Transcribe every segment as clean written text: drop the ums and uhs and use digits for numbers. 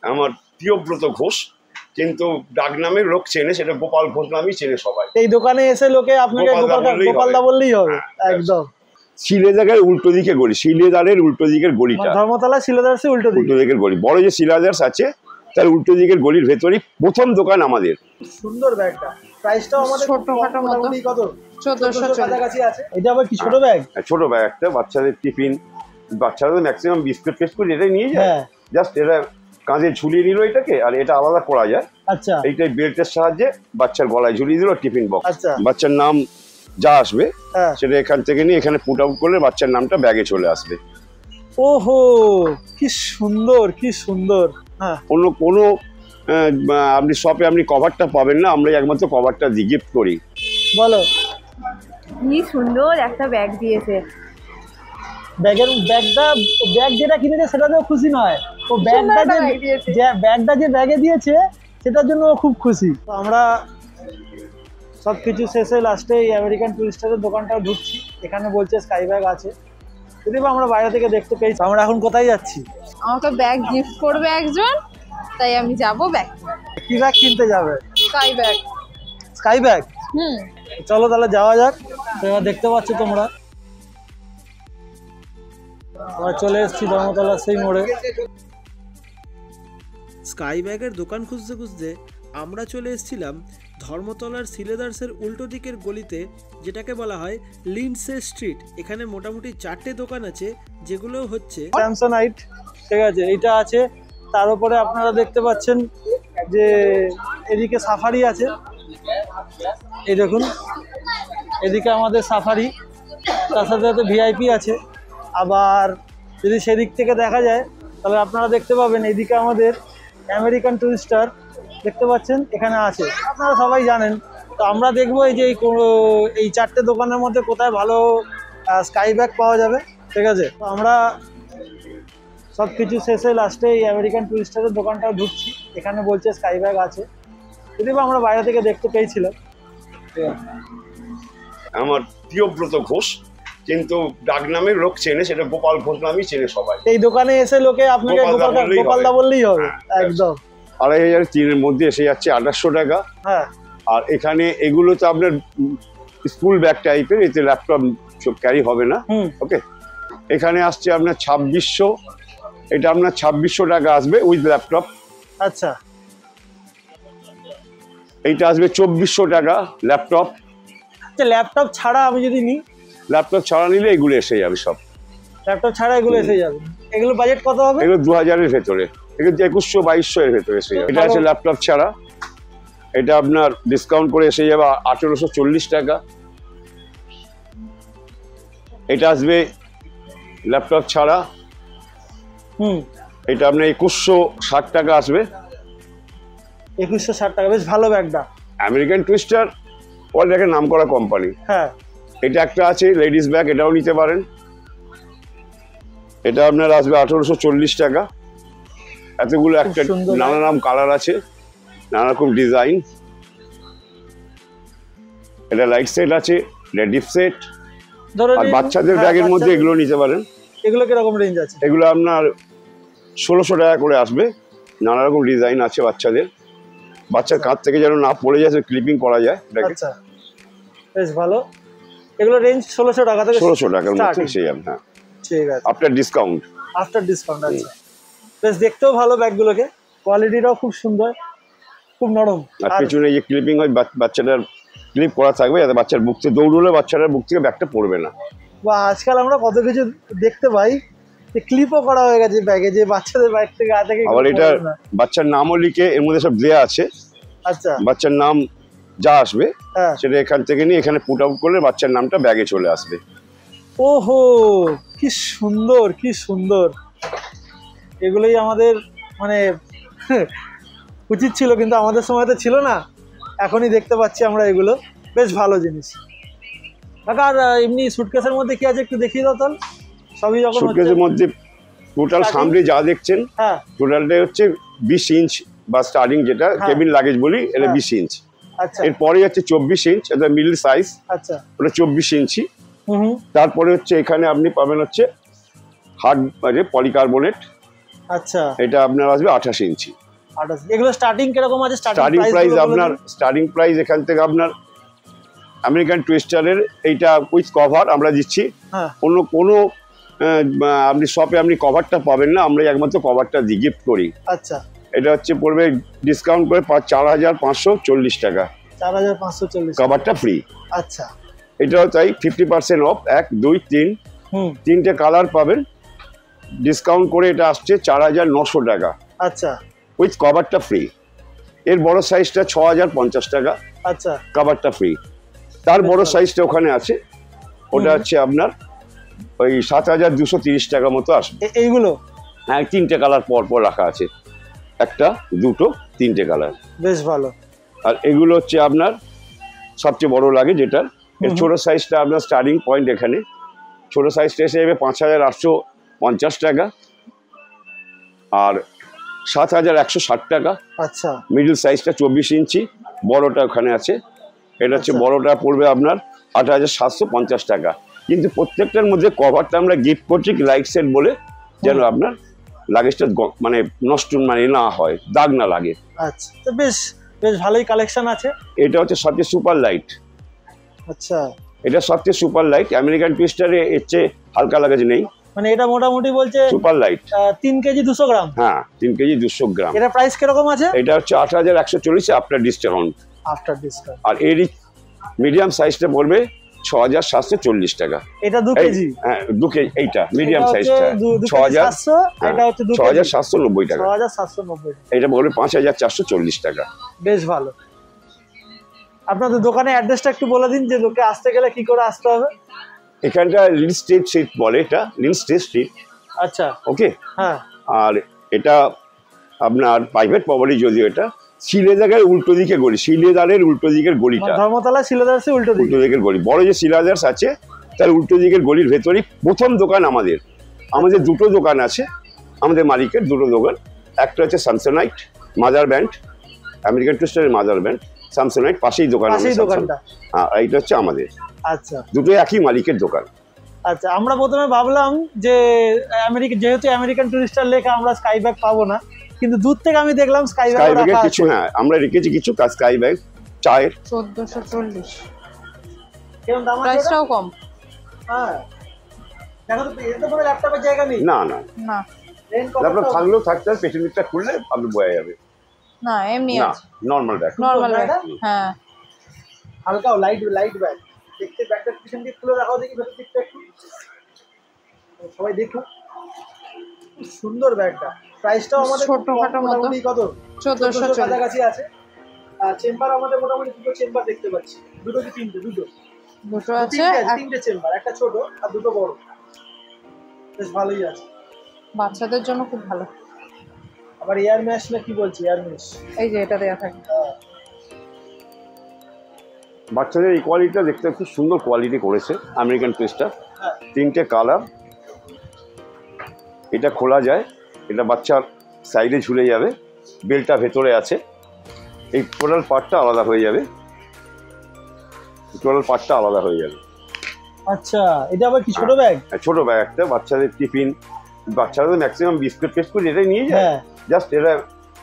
আমার প্রিয়ব্রত ঘোষ, কিন্তু ডাক নামের লোক চেনে, সেটা গোপাল ঘোষ নামেই চেনে সবাই। এই দোকানে এসে লোকে আপনাকে গোপালদা বললেই হবে। একদম শিলেদারের উল্টো দিকে গলি, শিলেদারের উল্টো দিকের গলিটা, ধর্মতলা শিলেদার্সের উল্টো দিকের গলি, বড় যে শিলাদার্স আছে তার উল্টো দিকের গলির ভেতরেই প্রথম দোকান আমাদের। সুন্দর ব্যাগটা, প্রাইসটাও আমাদের ছোটখাটো মতো কত 1400 কাছাকাছি আছে। এটা আবার কি ছোট ব্যাগ? ছোট ব্যাগ একটা, বাচ্চাদের টিফিন, বাচ্চারা তো ম্যাক্সিমাম বিস্কুট ফিস্কুট এটাই নিয়ে যায়, জাস্ট এটা কাঁধে ঝুলিয়ে নিল এটাকে, আর এটা আলাদা করা যায়। আচ্ছা, এইটাই বেল্টের সাহায্যে বাচ্চার গলায় ঝুলিয়ে দিল টিফিন বক্স। আচ্ছা, বাচ্চার নাম যা আসবে সেটা এখান থেকে নিয়ে এখানে পুট আউট করলে বাচ্চার নামটা ব্যাগে চলে আসবে। ওহো, কি সুন্দর, কি সুন্দর। হ্যাঁ, কোনো আপনি শপে আপনি কভারটা পাবেন না, আমরা একমাত্র কভারটা দিয়ে গিফট করি। বলো, কি সুন্দর একটা ব্যাগ দিয়েছে। ব্যাগ যেটা কিনেছে সেটাতেও খুশি নয়, ও ব্যাগটা যে ব্যাগে দিয়েছে সেটার জন্য ও খুব খুশি। আমরা সবকিছু শেষে লাস্টে এই আমেরিকান টুরিস্টারের দোকানটাও ঢুকছি। এখানে বলছে স্কাই ব্যাগ আছে, যদি আমরা বাইরে থেকে দেখতে পেয়েছি। আমরা এখন কোথায় যাচ্ছি? আমাকে ব্যাগ গিফট করবে একজন, তাই আমি যাব ব্যাগ। কি ব্যাগ কিনতে যাবে? Sky bag. Sky bag? চলো তাহলে যাওয়া যাক। এবার দেখতে পাচ্ছ তোমরা, আমরা চলে এসেছি ধর্মতলার সেই মোড়ে। স্কাই ব্যাগের দোকান খুঁজতে খুঁজতে আমরা চলে এসেছিলাম ধর্মতলার সিলেদার্সের উল্টো দিকের গলিতে, যেটাকে বলা হয় লিন্ডসে স্ট্রিট। এখানে মোটামুটি 4টে দোকান আছে, যেগুলো হচ্ছে স্যামসোনাইট, ঠিক আছে, এটা আছে। তার উপরে আপনারা দেখতে পাচ্ছেন যে এদিকে সাফারি আছে, এই দেখুন এদিকে আমাদের সাফারি, তার সাথে সাথে ভিআইপি আছে। আবার যদি সেদিক থেকে দেখা যায় তাহলে আপনারা দেখতে পাবেন এদিকে আমাদের আমেরিকান টুরিস্টার দেখতে পাচ্ছেন এখানে আছে, আপনারা সবাই জানেন। তো আমরা দেখবো এই যে এই 4টে দোকানের মধ্যে কোথায় ভালো স্কাই ব্যাগ পাওয়া যাবে, ঠিক আছে। তো আমরা সব কিছু শেষে লাস্টে এই আমেরিকান টুরিস্টারের দোকানটাও ঢুকছি। এখানে বলছে স্কাই ব্যাগ আছে, যদি আমরা বাইরে থেকে দেখতে পেয়েছিলাম। আমার প্রিয়ব্রত ঘোষ, কিন্তু ডাক নামের লোক চেনে, সেটা গোপাল ঘোষ নামেই চেনে সবাই। এই দোকানে এসে লোকে আপনাকে গোপালদা বললেই হবে। একদম 2503-এর মধ্যে এসে যাচ্ছে 2800 টাকা। হ্যাঁ, আর এখানে এগুলো তো আপনার স্কুল ব্যাগ টাইপের, এতে ল্যাপটপ ক্যারি হবে না। ওকে, এখানে আসছে আপনার 2600, এটা আপনার 2600 টাকা আসবে উইথ ল্যাপটপ। আচ্ছা, এইটা আসবে 2400 টাকা ল্যাপটপ। আচ্ছা, ল্যাপটপ ছাড়া আমি যদি নিই? ল্যাপটপ ছাড়া নিলে এগুলো এসে যাবে সব। ল্যাপটপ ছাড়া এগুলো এসে যাবে। এগুলো বাজেট কত হবে? এগুলো 2000-এর ভেতরে, এগুলো 2100-2200 এর ভেতরে এসে যাবে। এটা আছে ল্যাপটপ ছাড়া, এটা আপনার ডিসকাউন্ট করে এসে যাবে 1840 টাকা। এটা আসবে ল্যাপটপ ছাড়া, এটা আপনার 2160 টাকা আসবে। 2160 টাকা, বেশ ভালো ব্যাগটা। আমেরিকান টুরিস্টার ওয়ার্ল্ড একটা নাম করা কোম্পানি। হ্যাঁ, এটা একটা আছে লেডিস ব্যাগ, এটাও নিতে পারেন। এটা আপনার আসবে 1840 টাকা। এতগুলো একটা নানা নাম কালার আছে, নানা রকম ডিজাইন। এটা লাইট সেট আছে, এটা ডিপ সেট। আর বাচ্চাদের ব্যাগের মধ্যে এগুলো নিতে পারেন। এগুলো কিরকম রেঞ্জ আছে? এগুলো আপনার 1600 টাকা করে আসবে। নানা রকম ডিজাইন আছে বাচ্চাদের, বাচ্চার কাঁধ থেকে যেন না পড়ে যায়, ক্লিপিং করা যায়। আচ্ছা, বেশ ভালো। এগুলো রেঞ্জ 1600 টাকা থেকে 1600 টাকার মধ্যে এসে যাবে। হ্যাঁ, ঠিক আছে, আফটার ডিসকাউন্ট। আচ্ছা, বেশ দেখতেও ভালো ব্যাগগুলোকে, কোয়ালিটিটাও খুব সুন্দর, খুব নরম। আর পিছনে যে ক্লিপিং হয়, বাচ্চাটার ক্লিপ করা থাকবে, যাতে বাচ্চার বুক থেকে দৌড়লে বাচ্চাটার বুক থেকে ব্যাগটা পড়বে না। বা আজকাল আমরা কত কিছু দেখতে পাই, ক্লিপও করা হয়ে গেছে ব্যাগে, যে বাচ্চাদের ব্যাগ থেকে গা থেকে। আবার এটা বাচ্চার নামও লিখে এর মধ্যে সব দেয়া আছে। আচ্ছা, বাচ্চার নাম যা আসবে সেটা এখান থেকে নিয়ে এখানে পুট আউট করলে বাচ্চার নামটা ব্যাগে চলে আসবে। ওহো, কি সুন্দর, কি সুন্দর। এগুলোই আমাদের মানে উচিত ছিল, কিন্তু আমাদের সময় তো ছিল না, এখনই দেখতে পাচ্ছি আমরা। এগুলো বেশ ভালো জিনিস। কাকা, আর এমনি সুটকেসের মধ্যে কি আছে একটু দেখিয়ে দাও তাহলে। সবই যখন সুটকেসের মধ্যে টোটাল সামনে যা দেখছেন, টোটালটাই হচ্ছে 20 ইঞ্চ বা স্টার্টিং, যেটা কেবিন লাগেজ বলি, এটা 20 ইঞ্চ। আচ্ছা, এরপরে হচ্ছে 24 ইঞ্চ, এটা মিডল সাইজ। আচ্ছা, ওটা 24 ইঞ্চি। তারপরে হচ্ছে এখানে আপনি পাবেন হচ্ছে হার্ড, মানে পলিকার্বনেট, আচ্ছা, এটা আপনার আসবে 28 ইঞ্চি। 28। এগুলো স্টার্টিং কিরকম আছে? স্টার্টিং প্রাইস আপনার স্টার্টিং প্রাইস এখান থেকে আপনার আমেরিকান টুইস্টারের এইটা উইথ কভার আমরা দিচ্ছি। হ্যাঁ, অন্য কোনো আপনি শপে আপনি কভারটা পাবেন না, আমরা একমাত্র কভারটা দিই, গিফট করি। আচ্ছা, এটা হচ্ছে পড়বে ডিসকাউন্ট করে 4,540 টাকা, 4,540 কভারটা ফ্রি। আচ্ছা, এটাও তাই 50% অফ, 1 2 3 তিনটে কালার পাবেন। ডিসকাউন্ট করে এটা আসছে 4,900 টাকা, আচ্ছা, উইথ কভারটা ফ্রি। এর বড় সাইজটা 6,050 টাকা, আচ্ছা, কভারটা ফ্রি। তার বড় সাইজটা ওখানে আছে, ওটা হচ্ছে আপনার ওই 7,230 টাকা মতো আসবে। এইগুলো হ্যাঁ, তিনটে কালার পর পর রাখা আছে, একটা দুটো তিনটে কালার। বেশ ভালো। আর এগুলো হচ্ছে আপনার সবচেয়ে বড় লাগে যেটার, এর ছোট সাইজটা আপনার স্টার্টিং পয়েন্ট এখানে, ছোট সাইজটা এসে যাবে 5,850 টাকা, আর 7,160 টাকা। আচ্ছা, মিডল সাইজটা 24 ইঞ্চি, বড়টা ওখানে আছে, এটা হচ্ছে বড়টা পড়বে আপনার 8,750 টাকা। কিন্তু প্রত্যেকটার মধ্যে কভারটা আমরা গিফট করছি লাইট সেট বলে, যেন আপনার লাগেজটা মানে নষ্ট মানে না হয়, দাগ না লাগে। আচ্ছা, তো বেশ বেশ ভালোই কালেকশন আছে। এটা হচ্ছে সবচেয়ে সুপার লাইট। আচ্ছা, এটা সবচেয়ে সুপার লাইট, আমেরিকান টুইস্টারে এর চেয়ে হালকা লাগেজ নেই। মানে এটা মোটামুটি বলছে সুপার লাইট 3 কেজি 200 গ্রাম। হ্যাঁ, 3 কেজি 200 গ্রাম। এটা প্রাইস কিরকম আছে? এটা হচ্ছে 8,140 আফটার ডিসকাউন্ট। After discount. আর এরই মিডিয়াম সাইজটা পড়বে 6,740 টাকা। এটা 2 কেজি? হ্যাঁ, 2 কেজি। এইটা মিডিয়াম সাইজটা 6,700, এটা হচ্ছে 2 কেজি 6,790 টাকা। 6,790। এটা পড়বে 5,440 টাকা। বেশ ভালো। আপনাদের দোকানের অ্যাড্রেসটা একটু বলে দিন, যে লোকে আসতে গেলে কি করে আসতে হবে? এখানটা লিল স্টেট স্ট্রিট বলে, এটা লিল স্টেট স্ট্রিট। আচ্ছা, ওকে। হ্যাঁ। আর এটা আপনার প্রাইভেট প্রপার্টি, যদিও এটা শিলেদারের উল্টো দিকে গলি, শিলেদারের উল্টো দিকের গলিটা, ধর্মতলা শিলাদাসের উল্টো উল্টো দিকের গলি, বড় যে শিলাদার্স আছে তার উল্টো দিকের গলির ভেতরেই প্রথম দোকান আমাদের। আমাদের দুটো দোকান আছে, আমাদের মালিকের দুটো দোকান। একটা হচ্ছে স্যামসোনাইট মাদার ব্যান্ড, আমেরিকান টুইস্টারের মাদার ব্যান্ড স্যামসোনাইট, পাশেই দোকান। হ্যাঁ, এইটা হচ্ছে আমাদের। আচ্ছা, দুটোই একই মালিকের দোকান। আচ্ছা, আমরা প্রথমে ভাবলাম যে যেহেতু আমেরিকান টুরিস্টার লেখা, আমরা স্কাই ব্যাগ পাবো না, কিন্তু দূর থেকে আমি দেখলাম স্কাই ব্যাগের কিছু, হ্যাঁ আমরা রেখেছি কিছু স্কাই ব্যাগ। চায়ের 1440। কেমন দাম আছে? প্রাইসটাও কম। হ্যাঁ, দেখো তো, এর তো কোনো ল্যাপটপের জায়গা নেই। না না না, ল্যাপটপ থাকলেও থাকতে হবে, পেছন দিকটা খুললে আপনি বোঝা যাবে। না এমনি না, আছে, নরমাল ব্যাগ। Normal bag. হ্যাঁ, হালকাও লাইট ব্যাগ। দেখতে ব্যাগটা পিছন দিক খুলে রাখাও, দেখি ভেতর দিকটা একটু সবাই দেখুন। সুন্দর ব্যাগটা। প্রাইসটাও আমাদের ছোটখাটো মতো, মোটামুটি কত 1440 কাছাকাছি আছে। আর চেম্বার আমাদের মোটামুটি দুটো চেম্বার দেখতে পাচ্ছি। দুটো কি তিনটে? দুটো আছে, তিনটে চেম্বার, একটা ছোট আর দুটো বড়। বেশ ভালোই আছে, বাচ্চাদের জন্য খুব ভালো। আবার এয়ার ম্যাশ না কি বলছি, এয়ার ম্যাশ এই যে এটা দেয়া থাকে। বাচ্চাদের এই কোয়ালিটিটা দেখতে খুব সুন্দর কোয়ালিটি করেছে আমেরিকান টুইস্টার। তিনটে কালার, এটা খোলা যায়, এটা বাচ্চার সাইডে ঝুলে যাবে, বেলটা ভেতরে আছে, এই টোটাল পার্টটা আলাদা হয়ে যাবে, আচ্ছা, এটা আবার কি ছোট ব্যাগ? ছোট ব্যাগ একটা, বাচ্চাদের টিফিন, বাচ্চাদের ম্যাক্সিমাম বিস্কুট ফিস্কুট এটাই নিয়ে যায়। জাস্ট এটা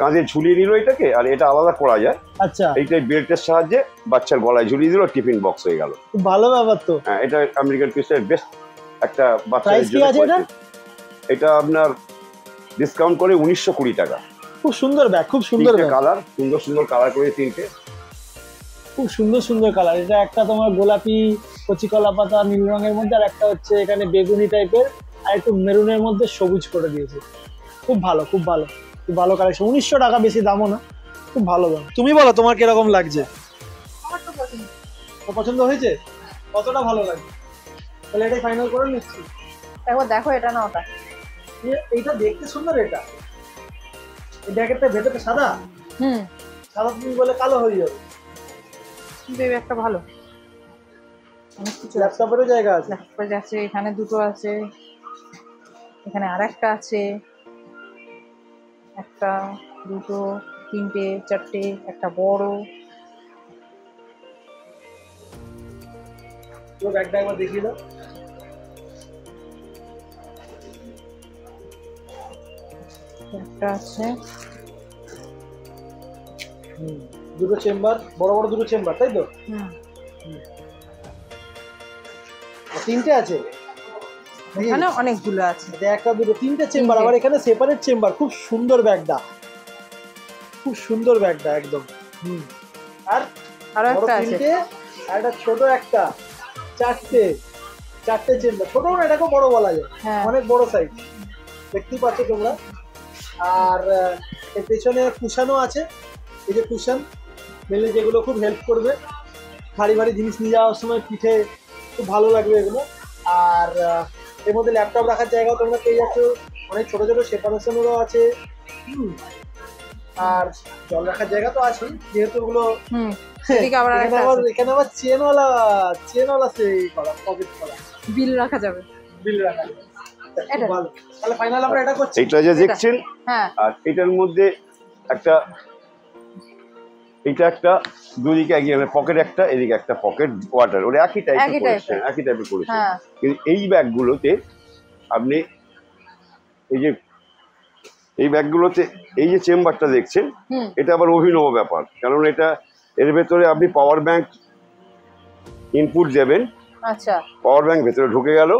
কাঁধে ঝুলিয়ে নিল এটাকে, আর এটা আলাদা করা যায়। আচ্ছা, এইটাই বেল্টের সাহায্যে বাচ্চার গলায় ঝুলিয়ে দিল, টিফিন বক্স হয়ে গেল। খুব ভালো ব্যাপার তো। হ্যাঁ, এটা আমেরিকান টুইস্টার বেস্ট একটা বাচ্চাদের জন্য। এটা আপনার ডিসকাউন্ট করে 1,920 টাকা। খুব সুন্দর ব্যাগ, খুব সুন্দর কালার, সুন্দর কালার করে তিনটে, খুব সুন্দর কালার। এটা একটা তোমার গোলাপি কচি কলা পাতা নীল রঙের মধ্যে, আর একটা হচ্ছে এখানে বেগুনি টাইপের, আর একটু মেরুনের মধ্যে সবুজ করে দিয়েছে। খুব ভালো কালেকশন। 1,900 টাকা, বেশি দামও না, খুব ভালো দাম। তুমি বলো তোমার কিরকম লাগছে? আমার তো পছন্দ। পছন্দ হয়েছে? কতটা ভালো লাগছে? তাহলে এটাই ফাইনাল করে নিচ্ছি। একবার দেখো এটা না ওটা। এইটা দেখতে সুন্দর। এটা এই জ্যাকেটটা ভেতরটা সাদা। সাদা তুমি বলে কালো হয়ে যাবে। বেবি একটা ভালো। অনেক কিছু ল্যাপটপেরও জায়গা আছে। ল্যাপটপে আছে, এখানে দুটো আছে, এখানে আরেকটা আছে, একটা দুটো তিনটে চারটে, একটা বড়। পুরো ব্যাগটা একবার দেখিয়ে দাও। একটা আছে। দুটো চেম্বার, বড় বড় দুটো চেম্বার, তাই তো? হুম, আর তিনটে আছে, এখানে অনেকগুলো আছে। একটা দুটো তিনটে চেম্বার, আবার এখানে সেপারেট চেম্বার। খুব সুন্দর ব্যাগটা, খুব সুন্দর ব্যাগটা একদম। আর আরো বড় একটা আছে। তিনটে, আর একটা ছোট একটা, চারটে চেম্বার। ছোট না, এটাকে বড় বলা যায়, হ্যাঁ। অনেক বড় সাইজ, দেখতেই পাচ্ছ তোমরা। আর এর পেছনে কুশানও আছে, এই যে কুশান মেলে, যেগুলো খুব হেল্প করবে ভারী ভারী জিনিস নিয়ে যাওয়ার সময়, পিঠে খুব ভালো লাগবে এগুলো। আর এর মধ্যে ল্যাপটপ রাখার জায়গাও তোমরা পেয়ে যাচ্ছ, অনেক ছোট ছোট সেপারেশনেরও আছে। আর জল রাখার জায়গা তো আছে, যেহেতু ওগুলো হুম, এদিকে আবার আরেকটা আছে। এখানে আবার চেনওয়ালা সেই করা, পকেট করা, বিল রাখা যাবে। বিল রাখা যাবে। এটা। খুব ভালো। তাহলে ফাইনাল আমরা এটা করছি। এইটা যে দেখছেন, হ্যাঁ, আর এটার মধ্যে একটা, এটা একটা দুদিকে একই পকেট, একটা এদিকে একটা পকেট ওয়াটার, ওটা একই টাইপের একই করেছে, টাইপের। একই টাইপের করেছে। হ্যাঁ। কিন্তু এই ব্যাগগুলোতে আপনি এই যে এই ব্যাগগুলোতে এই যে চেম্বারটা দেখছেন, হুম, এটা আবার অভিনব ব্যাপার, কারণ এটা এর ভেতরে আপনি পাওয়ার ব্যাংক ইনপুট দেবেন, আচ্ছা, পাওয়ার ব্যাংক ভেতরে ঢুকে গেল,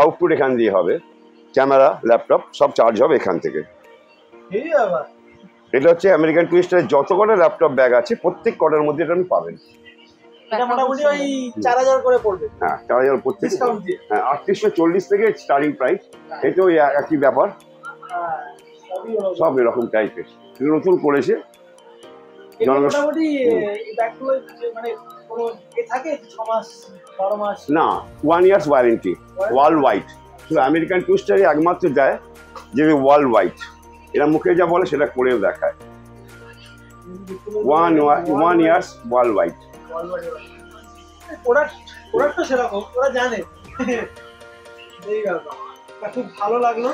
আউটপুট এখান দিয়ে হবে, ক্যামেরা ল্যাপটপ সব চার্জ হবে এখান থেকে। এই আবার এটা হচ্ছে আমেরিকান টুইস্টারের যত কটা ল্যাপটপ ব্যাগ আছে প্রত্যেক কটার মধ্যে এটা আপনি পাবেন। এটা মোটামুটি ওই 4000 করে পড়বে, হ্যাঁ 4000 প্রত্যেক, ডিসকাউন্ট দিয়ে। হ্যাঁ 3840 থেকে স্টার্টিং প্রাইস। এটা ওই একই ব্যাপার, সবই হলো। সব এরকম টাইপের, নতুন করেছে। এটা মোটামুটি এই ব্যাগগুলো মানে কোনো থাকে 6 মাস 12 মাস? না, 1 ইয়ার্স ওয়ারেন্টি ওয়ার্ল্ড ওয়াইড। শুধু আমেরিকান টুইস্টারই একমাত্র দেয় যে ওয়ার্ল্ড ওয়াইড, এরা মুখে যা বলে সেটা করেও দেখায়। 1 ইয়ার্স ওয়ার্ল্ড ওয়াইড। ওরা তো সেরকম, ওরা জানে। এই ব্যাপার, খুব ভালো লাগলো,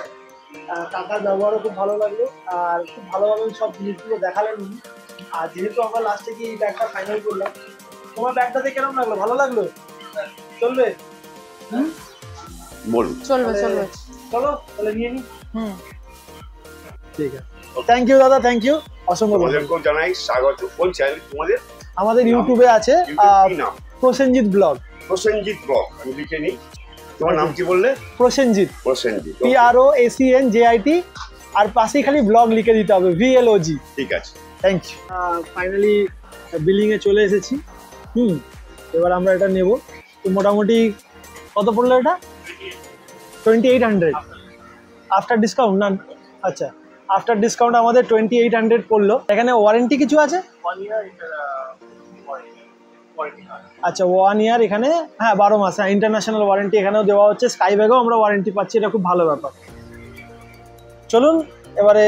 কাকার ব্যবহারও খুব ভালো লাগলো, আর খুব ভালোভাবে সব জিনিসগুলো দেখালেন উনি। আর যেহেতু আমরা লাস্টে গিয়ে এই ব্যাগটা ফাইনাল করলাম, তোমার ব্যাগটাতে কেমন লাগলো? ভালো লাগলো? চলবে? বলুন। চলবে চলবে। চলো তাহলে নিয়ে নি। ঠিক আছে, থ্যাংক ইউ দাদা, থ্যাংক ইউ, অসংখ্য ধন্যবাদ। তোমাদেরকেও জানাই স্বাগত। কোন চ্যানেল তোমাদের? আমাদের ইউটিউবে আছে কি নাম? প্রসেনজিৎ ব্লগ। প্রসেনজিৎ ব্লগ, আমি লিখে নিই। তোমার নাম কি বললে? প্রসেনজিৎ, প্রসেনজিৎ, PROSENJIT, আর পাশেই খালি ব্লগ লিখে দিতে হবে, VLOG। ঠিক আছে, থ্যাংক ইউ। ফাইনালি বিলিং এ চলে এসেছি। এবার আমরা এটা নেব। তো মোটামুটি কত পড়লো এটা? 2800 আফটার ডিসকাউন্ট না? আচ্ছা, আফটার ডিসকাউন্ট আমাদের 2800 পড়লো। এখানে ওয়ারেন্টি কিছু আছে? আচ্ছা, 1 ইয়ার এখানে, হ্যাঁ 12 মাস, হ্যাঁ ইন্টারন্যাশনাল ওয়ারেন্টি এখানেও দেওয়া হচ্ছে। স্কাই ব্যাগেও আমরা ওয়ারেন্টি পাচ্ছি, এটা খুব ভালো ব্যাপার। চলুন এবারে।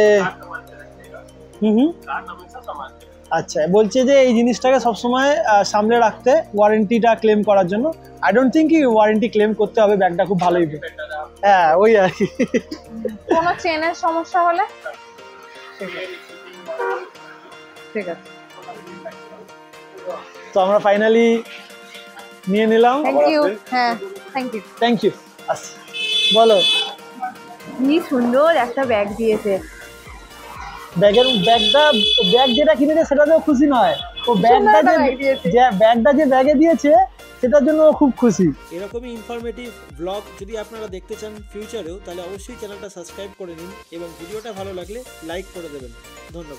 আচ্ছা, বলছে যে এই জিনিসটাকে সবসময় সামনে রাখতে, ওয়ারেন্টিটা ক্লেম করার জন্য। আই ডোন্ট থিঙ্ক কি ওয়ারেন্টি ক্লেম করতে হবে, ব্যাগটা খুব ভালোই। হ্যাঁ ওই আর কি। কোনো চেনের সমস্যা হলে? ঠিক আছে, তো আমরা ফাইনালি নিয়ে নিলাম। Thank you. হ্যাঁ, থ্যাংক ইউ। Thank you. আচ্ছা বলো। কি সুন্দর একটা ব্যাগ দিয়েছে। ব্যাগ যেটা কিনেছে সেটাতেও খুশি নয়, ও ব্যাগটা যে ব্যাগে দিয়েছে সেটার জন্য ও খুব খুশি। এরকমই ইনফরমেটিভ ব্লগ যদি আপনারা দেখতে চান ফিউচারেও, তাহলে অবশ্যই চ্যানেলটা সাবস্ক্রাইব করে নিন এবং ভিডিওটা ভালো লাগলে লাইক করে দেবেন। ধন্যবাদ।